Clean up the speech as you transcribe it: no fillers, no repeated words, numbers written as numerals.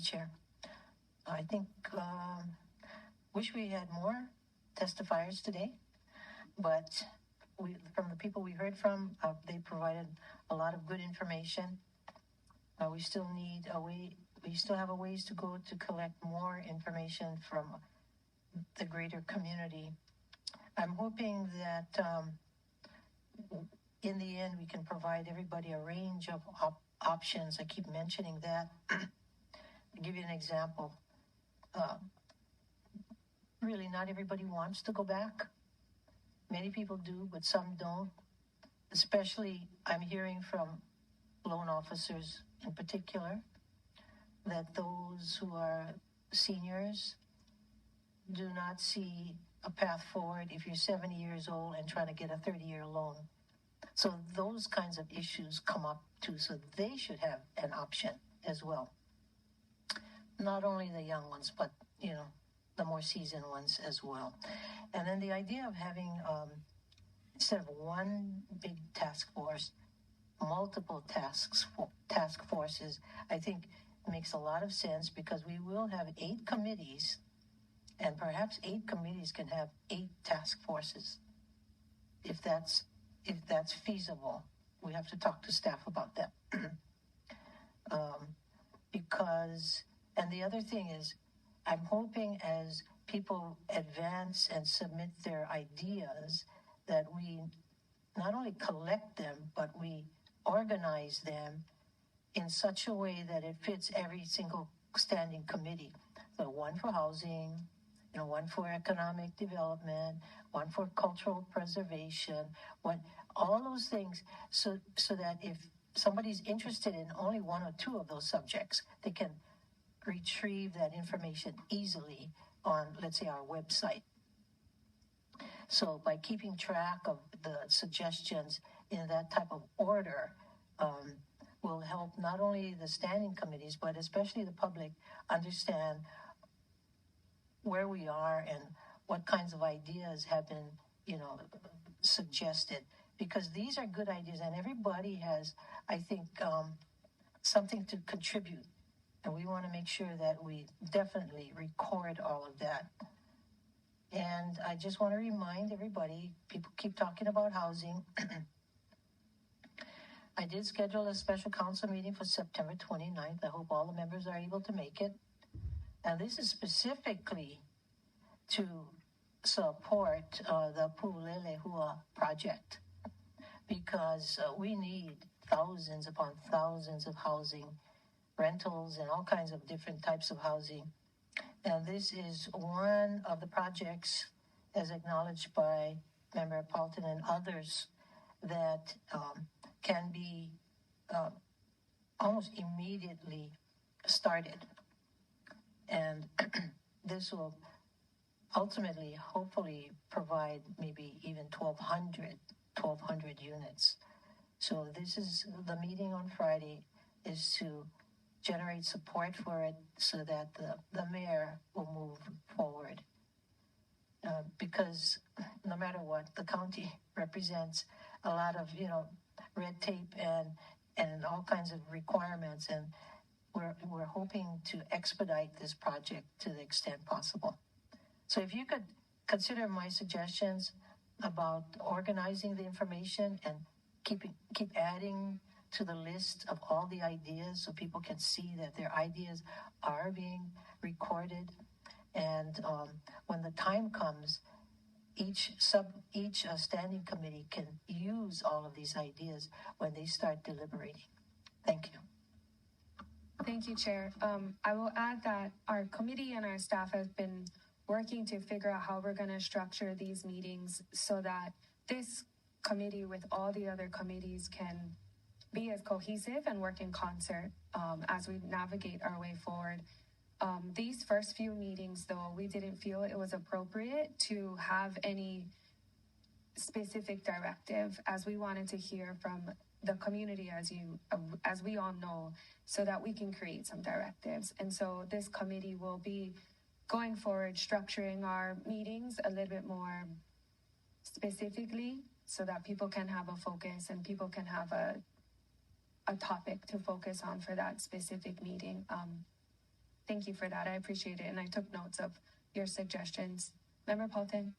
Chair. I think, wish we had more testifiers today, but from the people we heard from, they provided a lot of good information. We still need we still have a ways to go to collect more information from the greater community. I'm hoping that in the end we can provide everybody a range of options. I keep mentioning that. I'll give you an example. Really, not everybody wants to go back. Many people do, but some don't. Especially, I'm hearing from loan officers in particular that those who are seniors do not see a path forward if you're 70 years old and trying to get a 30-year loan. So those kinds of issues come up too, so they should have an option as well. Not only the young ones, but, the more seasoned ones as well. And then the idea of having, instead of one big task force, multiple task forces, I think makes a lot of sense, because we will have 8 committees, and perhaps 8 committees can have 8 task forces. If that's feasible, we have to talk to staff about that. And the other thing is, I'm hoping as people advance and submit their ideas that we not only collect them, but we organize them in such a way that it fits every single standing committee. So one for housing, one for economic development, one for cultural preservation, all those things, so that if somebody's interested in only one or 2 of those subjects, they can retrieve that information easily on, let's say, our website. So by keeping track of the suggestions in that type of order, will help not only the standing committees, but especially the public understand where we are and what kinds of ideas have been, suggested. Because these are good ideas, and everybody has, I think, something to contribute. And we want to make sure that we definitely record all of that. And I just want to remind everybody, people keep talking about housing. I did schedule a special council meeting for September 29th. I hope all the members are able to make it. And this is specifically to support the Pu'ulele Hua project, because we need thousands upon thousands of housing, rentals, and all kinds of different types of housing. And this is one of the projects, as acknowledged by Member Paulton and others, that can be almost immediately started. And this will ultimately, hopefully, provide maybe even 1,200 units. So this is the meeting on Friday, is to generate support for it so that the mayor will move forward. Because no matter what, the county represents a lot of, red tape and all kinds of requirements, and we're hoping to expedite this project to the extent possible. So if you could consider my suggestions about organizing the information and keep adding to the list of all the ideas, so people can see that their ideas are being recorded, and when the time comes, each standing committee can use all of these ideas when they start deliberating. Thank you. Thank you, Chair. I will add that our committee and our staff have been working to figure out how we're going to structure these meetings so that this committee with all the other committees can be as cohesive and work in concert as we navigate our way forward. These first few meetings, though, we didn't feel it was appropriate to have any specific directive, as we wanted to hear from the community, as we all know, so that we can create some directives. And so this committee will be going forward, structuring our meetings a little bit more specifically so that people can have a focus and people can have a topic to focus on for that specific meeting. thank you for that. I appreciate it, and I took notes of your suggestions. Member Paulton?